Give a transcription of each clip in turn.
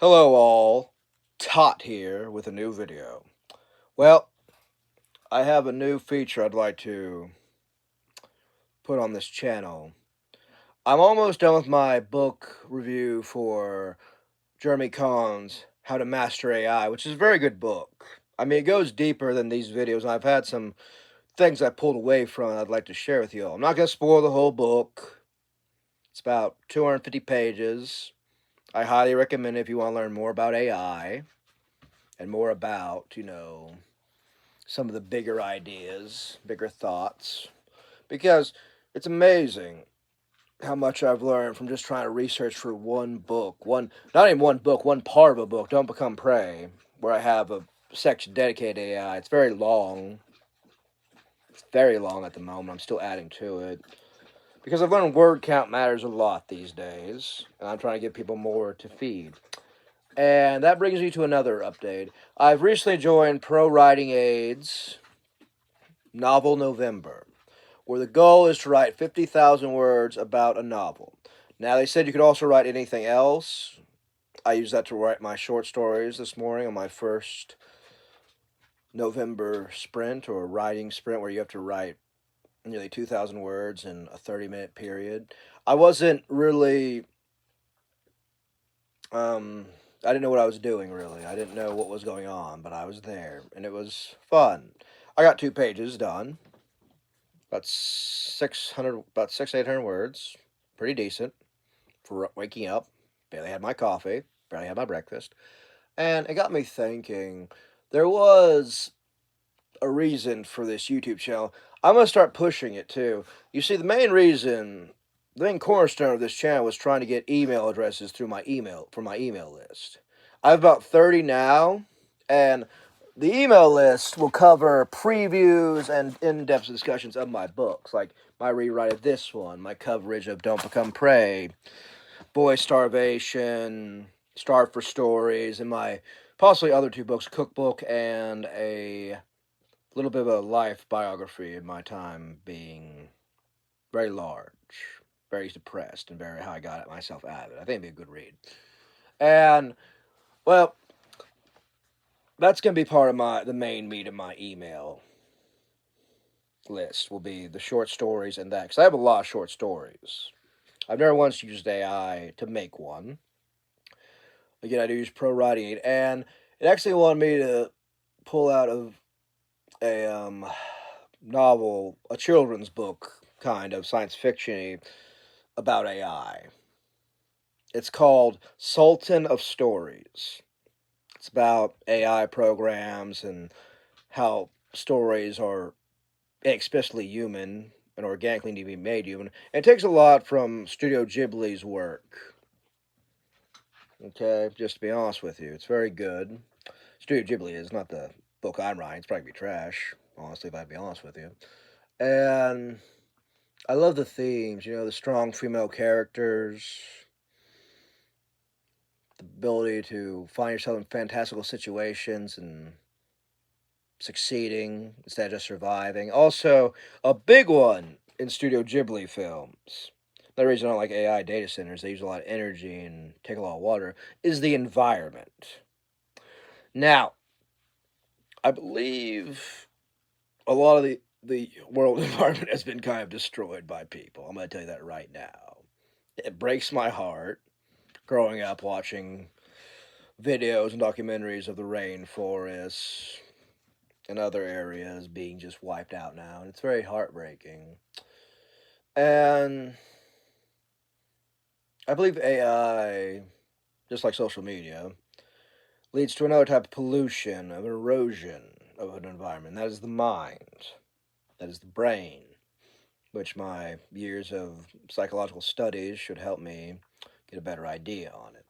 Hello all, Tot here with a new video. Well, I have a new feature I'd like to put on this channel. I'm almost done with my book review for Jeremy Cahn's How to Master AI, which is a very good book. I mean, it goes deeper than these videos, and I've had some things I pulled away from I'd like to share with you all. I'm not going to spoil the whole book. It's about 250 pages. I highly recommend it if you want to learn more about AI and more about, some of the bigger ideas, bigger thoughts, because it's amazing how much I've learned from just trying to research for one book, not even one book, one part of a book, Don't Become Prey, where I have a section dedicated to AI. It's very long. It's very long at the moment. I'm still adding to it because I've learned word count matters a lot these days, and I'm trying to give people more to feed. And that brings me to another update. I've recently joined Pro Writing Aids Novel November, where the goal is to write 50,000 words about a novel. Now, they said you could also write anything else. I used that to write my short stories this morning on my first November sprint or writing sprint, where you have to write nearly 2,000 words in a 30-minute period. I wasn't really, I didn't know what I was doing really. I didn't know what was going on, but I was there, and it was fun. I got 2 pages done. About 600, about 800 words. Pretty decent for waking up. Barely had my coffee. Barely had my breakfast. And it got me thinking. There was a reason for this YouTube channel. I'm gonna start pushing it too. You see, the main cornerstone of this channel was trying to get email addresses through my email for my email list. I have about 30 now, and the email list will cover previews and in-depth discussions of my books, like my rewrite of this one, my coverage of Don't Become Prey, Boy Starvation, Starve for Stories, and my possibly other 2 books, Cookbook and a little bit of a life biography of my time being very large, very depressed, and very how I got myself out of it. I think it'd be a good read. And, well, that's going to be part of the main meat of my email list will be the short stories and that, because I have a lot of short stories. I've never once used AI to make one. Again, I do use Pro Writing Aid, and it actually wanted me to pull out of a novel, a children's book, kind of science fiction about AI. It's called Sultan of Stories. It's about AI programs and how stories are especially human and organically need to be made human. And it takes a lot from Studio Ghibli's work. Okay, just to be honest with you, it's very good. Studio Ghibli is not the book I'm writing. It's probably be trash, honestly, if I'd be honest with you. And I love the themes, the strong female characters, the ability to find yourself in fantastical situations and succeeding instead of just surviving. Also, a big one in Studio Ghibli films. The reason I don't like AI data centers, they use a lot of energy and take a lot of water, is the environment. Now, I believe a lot of the world environment has been kind of destroyed by people. I'm going to tell you that right now. It breaks my heart growing up watching videos and documentaries of the rainforests and other areas being just wiped out now, and it's very heartbreaking. And I believe AI, just like social media, leads to another type of pollution, of erosion of an environment. That is the mind, that is the brain, which my years of psychological studies should help me get a better idea on it.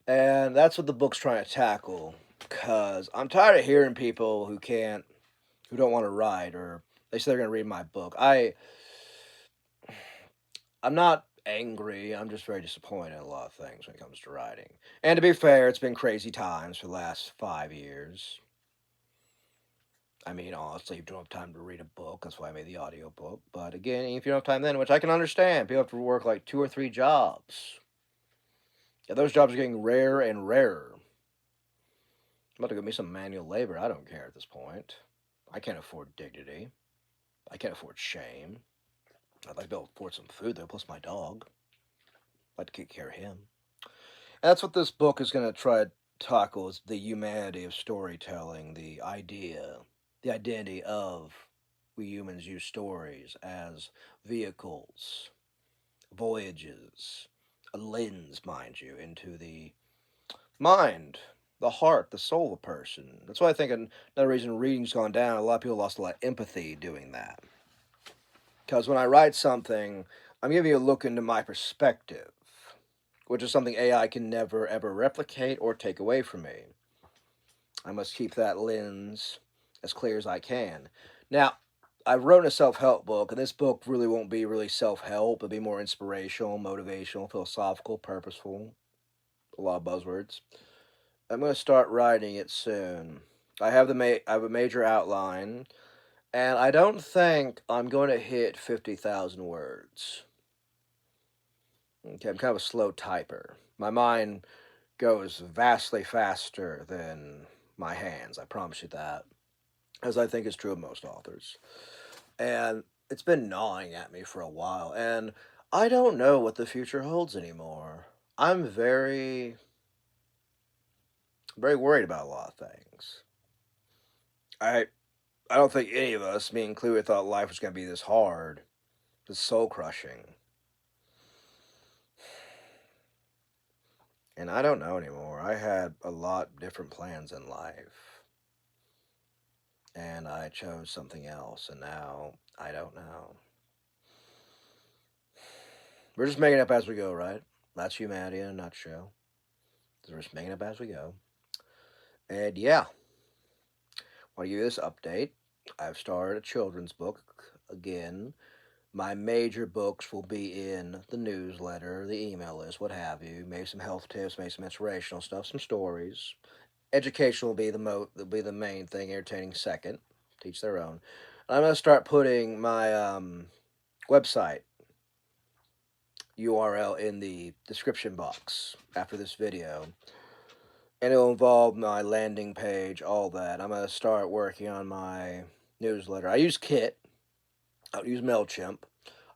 And that's what the book's trying to tackle, because I'm tired of hearing people who don't want to write, or they say they're going to read my book. I'm not angry. I'm just very disappointed in a lot of things when it comes to writing. And to be fair, it's been crazy times for the last 5 years. I mean, honestly, you don't have time to read a book. That's why I made the audiobook. But again, if you don't have time then, which I can understand, people have to work like 2 or 3 jobs. Yeah, those jobs are getting rarer and rarer. I'm about to give me some manual labor. I don't care at this point. I can't afford dignity. I can't afford shame. I'd like to be able to afford some food though, plus my dog. I'd like to take care of him. And that's what this book is going to try to tackle is the humanity of storytelling, the identity of we humans use stories as vehicles, voyages, a lens, mind you, into the mind, the heart, the soul of a person. That's why I think another reason reading's gone down, a lot of people lost a lot of empathy doing that. Because when I write something, I'm giving you a look into my perspective, which is something AI can never ever replicate or take away from me. I must keep that lens as clear as I can. Now, I've written a self-help book, and this book really won't be really self-help. It'll be more inspirational, motivational, philosophical, purposeful. A lot of buzzwords. I'm going to start writing it soon. I have a major outline, and I don't think I'm going to hit 50,000 words. Okay, I'm kind of a slow typer. My mind goes vastly faster than my hands, I promise you that, as I think is true of most authors. And it's been gnawing at me for a while, and I don't know what the future holds anymore. I'm very worried about a lot of things. I I don't think any of us, me included, thought life was going to be this hard, this soul crushing. And I don't know anymore. I had a lot different plans in life, and I chose something else, and now I don't know. We're just making it up as we go, right? That's humanity in a nutshell. We're just making it up as we go. And yeah, I want to give you this update. I've started a children's book again. My major books will be in the newsletter, the email list, what have you. Maybe some health tips, maybe some inspirational stuff, some stories. Education will be will be the main thing. Entertaining second. Teach their own. I'm gonna start putting my website URL in the description box after this video, and it'll involve my landing page, all that. I'm gonna start working on my newsletter. I use Kit. I don't use Mailchimp.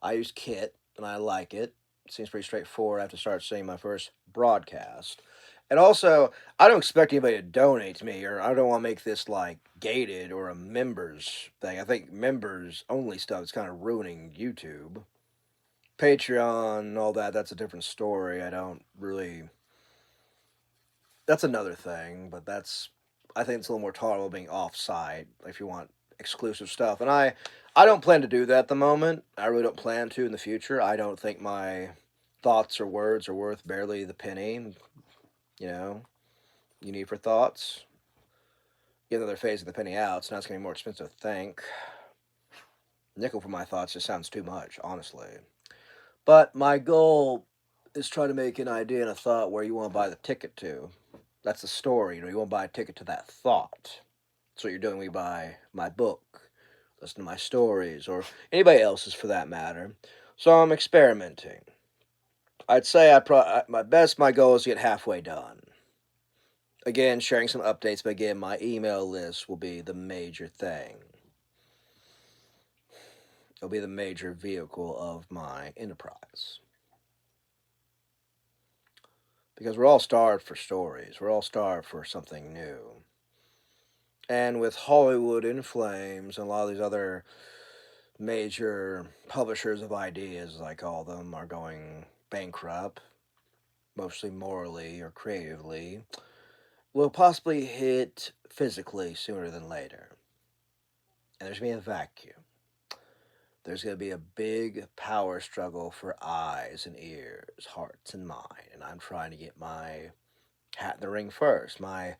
I use Kit, and I like it. It seems pretty straightforward. I have to start seeing my first broadcast. And also, I don't expect anybody to donate to me, or I don't want to make this like gated or a members thing. I think members only stuff is kind of ruining YouTube. Patreon and all that, that's a different story. I don't really. That's another thing, but I think it's a little more tolerable being off site if you want exclusive stuff. And I don't plan to do that at the moment. I really don't plan to in the future. I don't think my thoughts or words are worth barely the penny, you know, you need for thoughts. Even though they're phasing the penny out, so now it's going to be more expensive to think. Nickel for my thoughts just sounds too much, honestly. But my goal is try to make an idea and a thought where you want to buy the ticket to. That's the story. You want to buy a ticket to that thought. That's what you're doing when you buy my book, listen to my stories, or anybody else's for that matter. So I'm experimenting. I'd say my goal is to get halfway done. Again, sharing some updates, but again, my email list will be the major thing. It'll be the major vehicle of my enterprise. Because we're all starved for stories. We're all starved for something new. And with Hollywood in flames and a lot of these other major publishers of ideas, as I call them, are going bankrupt, mostly morally or creatively, will possibly hit physically sooner than later. And there's going to be a vacuum. There's going to be a big power struggle for eyes and ears, hearts and mind. And I'm trying to get my hat in the ring first, my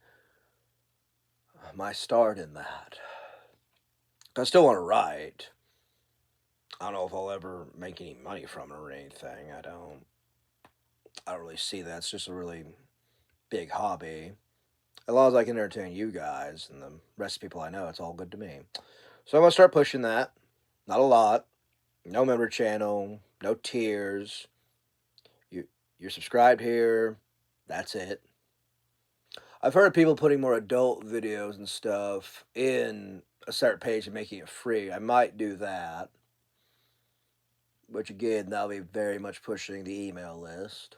start in that. I still want to write. I don't know if I'll ever make any money from it or anything. I don't really see that. It's just a really big hobby. As long as I can entertain you guys and the rest of the people I know, it's all good to me. So I'm going to start pushing that. Not a lot. No member channel. No tiers. You're subscribed here. That's it. I've heard of people putting more adult videos and stuff in a separate page and making it free. I might do that. Which again, that'll be very much pushing the email list.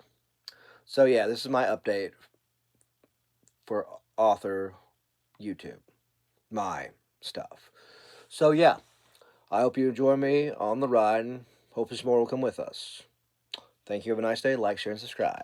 So yeah, this is my update for author YouTube. My stuff. So yeah, I hope you enjoy me on the ride, and hopefully some more will come with us. Thank you. Have a nice day. Like, share, and subscribe.